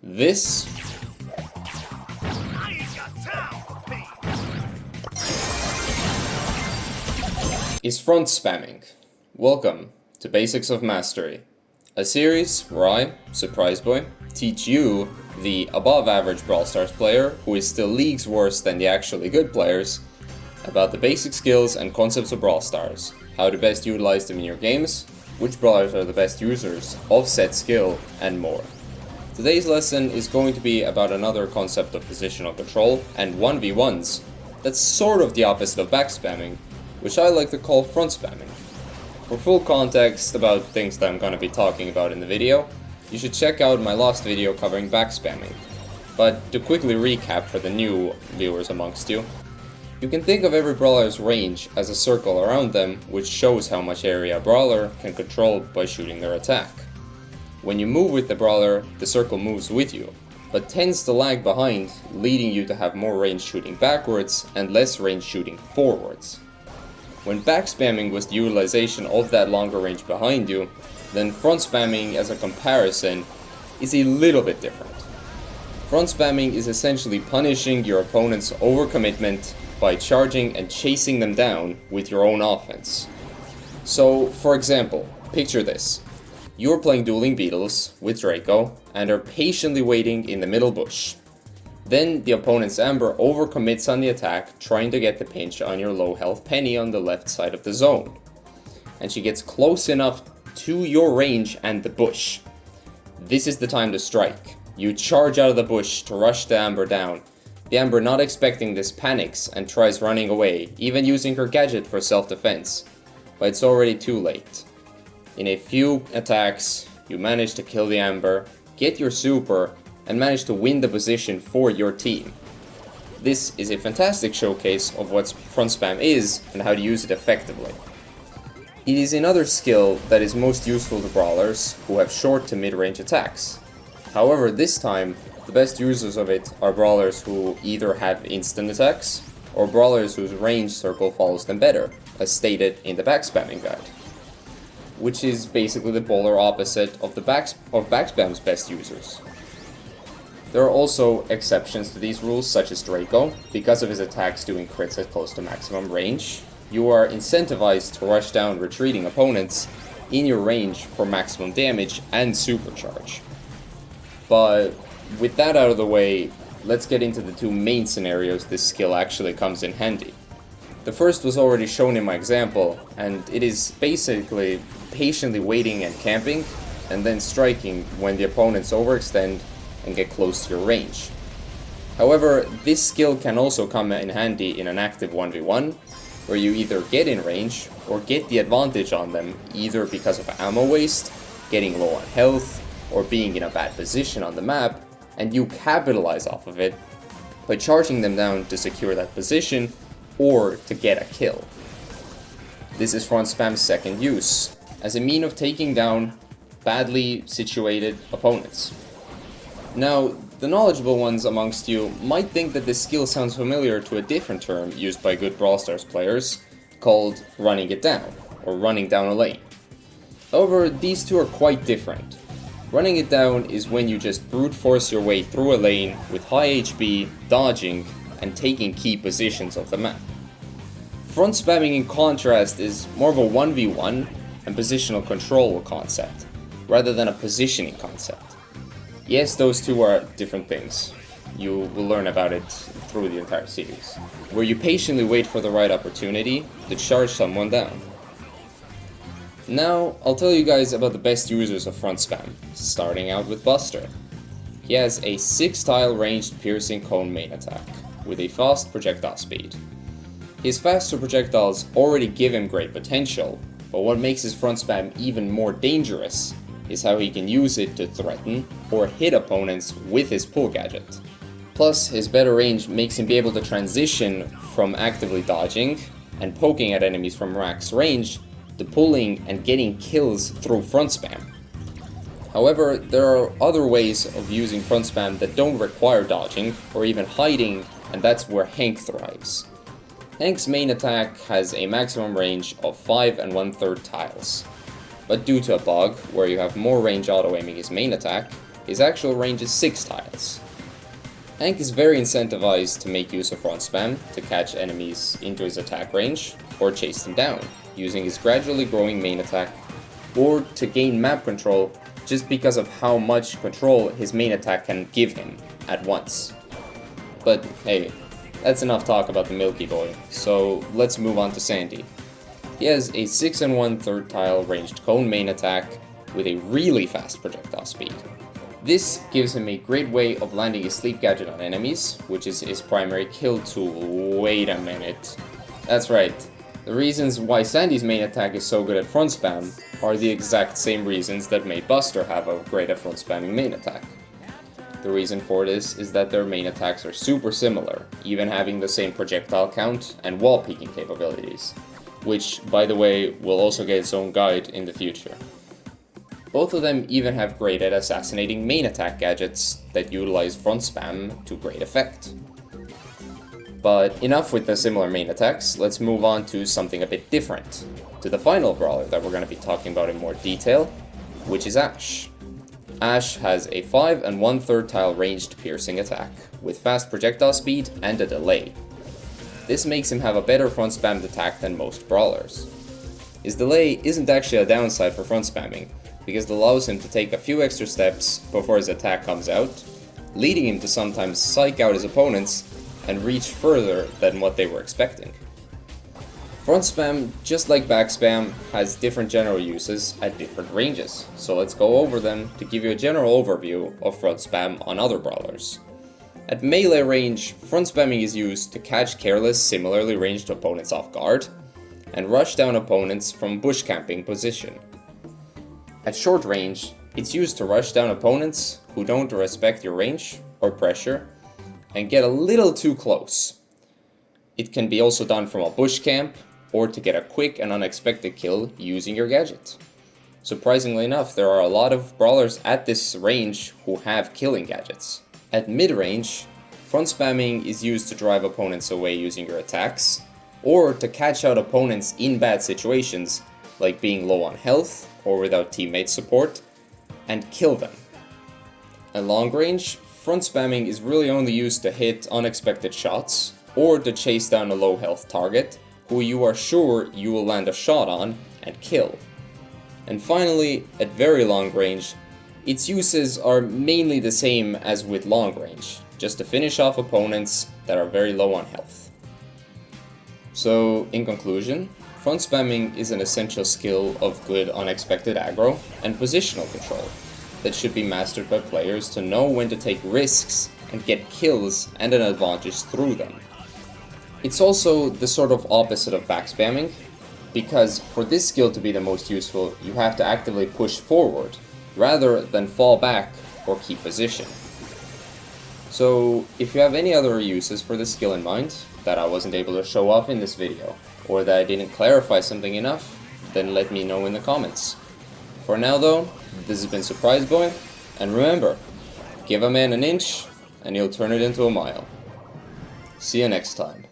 This is Frontspamming. Welcome to Basics of Mastery, a series where I, Surprise Boy, teach you, the above average Brawl Stars player who is still leagues worse than the actually good players, about the basic skills and concepts of Brawl Stars, how to best utilize them in your games, which brawlers are the best users of said skill, and more. Today's lesson is going to be about another concept of positional control and 1v1s that's sort of the opposite of backspamming, which I like to call frontspamming. For full context about things that I'm going to be talking about in the video, you should check out my last video covering backspamming. But to quickly recap for the new viewers amongst you, you can think of every brawler's range as a circle around them, which shows how much area a brawler can control by shooting their attack. When you move with the brawler, the circle moves with you, but tends to lag behind, leading you to have more range shooting backwards and less range shooting forwards. When backspamming was the utilization of that longer range behind you, then frontspamming as a comparison is a little bit different. Frontspamming is essentially punishing your opponent's overcommitment by charging and chasing them down with your own offense. So, for example, picture this. You're playing Dueling Beetles with Draco and are patiently waiting in the middle bush. Then the opponent's Amber overcommits on the attack, trying to get the pinch on your low health Penny on the left side of the zone. And she gets close enough to your range and the bush. This is the time to strike. You charge out of the bush to rush the Amber down. The Amber, not expecting this, panics and tries running away, even using her gadget for self-defense. But it's already too late. In a few attacks, you manage to kill the Amber, get your super, and manage to win the position for your team. This is a fantastic showcase of what front spam is and how to use it effectively. It is another skill that is most useful to brawlers who have short to mid-range attacks. However, this time, the best users of it are brawlers who either have instant attacks, or brawlers whose range circle follows them better, as stated in the backspamming guide, which is basically the polar opposite of backspam's best users. There are also exceptions to these rules, such as Draco. Because of his attacks doing crits at close to maximum range, you are incentivized to rush down retreating opponents in your range for maximum damage and supercharge. But with that out of the way, let's get into the two main scenarios this skill actually comes in handy. The first was already shown in my example, and it is basically patiently waiting and camping, and then striking when the opponents overextend and get close to your range. However, this skill can also come in handy in an active 1v1, where you either get in range or get the advantage on them, either because of ammo waste, getting low on health, or being in a bad position on the map, and you capitalize off of it by charging them down to secure that position or to get a kill. This is Frontspam's second use, as a mean of taking down badly situated opponents. Now, the knowledgeable ones amongst you might think that this skill sounds familiar to a different term used by good Brawl Stars players, called running it down, or running down a lane. However, these two are quite different. Running it down is when you just brute force your way through a lane with high HP, dodging, and taking key positions of the map. Front spamming, in contrast, is more of a 1v1 and positional control concept, rather than a positioning concept. Yes, those two are different things. You will learn about it through the entire series, where you patiently wait for the right opportunity to charge someone down. Now, I'll tell you guys about the best users of front spam, starting out with Buster. He has a 6-tile ranged piercing cone main attack, with a fast projectile speed. His faster projectiles already give him great potential, but what makes his front spam even more dangerous is how he can use it to threaten or hit opponents with his pull gadget. Plus, his better range makes him be able to transition from actively dodging and poking at enemies from max range to pulling and getting kills through front spam. However, there are other ways of using front spam that don't require dodging or even hiding, and that's where Hank thrives. Hank's main attack has a maximum range of 5 1/3 tiles, but due to a bug where you have more range auto-aiming his main attack, his actual range is 6 tiles. Hank is very incentivized to make use of Frontspam to catch enemies into his attack range or chase them down, using his gradually growing main attack, or to gain map control just because of how much control his main attack can give him at once. But hey, that's enough talk about the Milky Boy, so let's move on to Sandy. He has a 6 1/3 tile ranged cone main attack with a really fast projectile speed. This gives him a great way of landing his sleep gadget on enemies, which is his primary kill tool. Wait a minute. That's right. The reasons why Sandy's main attack is so good at front spam are the exact same reasons that made Buster have a great at front spamming main attack. The reason for this is that their main attacks are super similar, even having the same projectile count and wall peeking capabilities, which, by the way, will also get its own guide in the future. Both of them even have great at assassinating main attack gadgets that utilize front spam to great effect. But enough with the similar main attacks, let's move on to something a bit different, to the final brawler that we're going to be talking about in more detail, which is Ash. Ash has a 5 1/3 tile ranged piercing attack, with fast projectile speed and a delay. This makes him have a better front spammed attack than most brawlers. His delay isn't actually a downside for front spamming, because it allows him to take a few extra steps before his attack comes out, leading him to sometimes psych out his opponents and reach further than what they were expecting. Front spam, just like back spam, has different general uses at different ranges, so let's go over them to give you a general overview of front spam on other brawlers. At melee range, front spamming is used to catch careless, similarly ranged opponents off guard, and rush down opponents from bushcamping position. At short range, it's used to rush down opponents who don't respect your range or pressure and get a little too close. It can be also done from a bush camp or to get a quick and unexpected kill using your gadget. Surprisingly enough, there are a lot of brawlers at this range who have killing gadgets. At mid-range, front spamming is used to drive opponents away using your attacks, or to catch out opponents in bad situations, like being low on health or without teammate support, and kill them. At long range, front spamming is really only used to hit unexpected shots, or to chase down a low health target, who you are sure you will land a shot on and kill. And finally, at very long range, its uses are mainly the same as with long range, just to finish off opponents that are very low on health. So, in conclusion, front spamming is an essential skill of good unexpected aggro and positional control that should be mastered by players to know when to take risks and get kills and an advantage through them. It's also the sort of opposite of back spamming, because for this skill to be the most useful, you have to actively push forward rather than fall back or keep position. So if you have any other uses for this skill in mind that I wasn't able to show off in this video, or that I didn't clarify something enough, then let me know in the comments. For now though, this has been Surprise Boy, and remember, give a man an inch and he'll turn it into a mile. See you next time.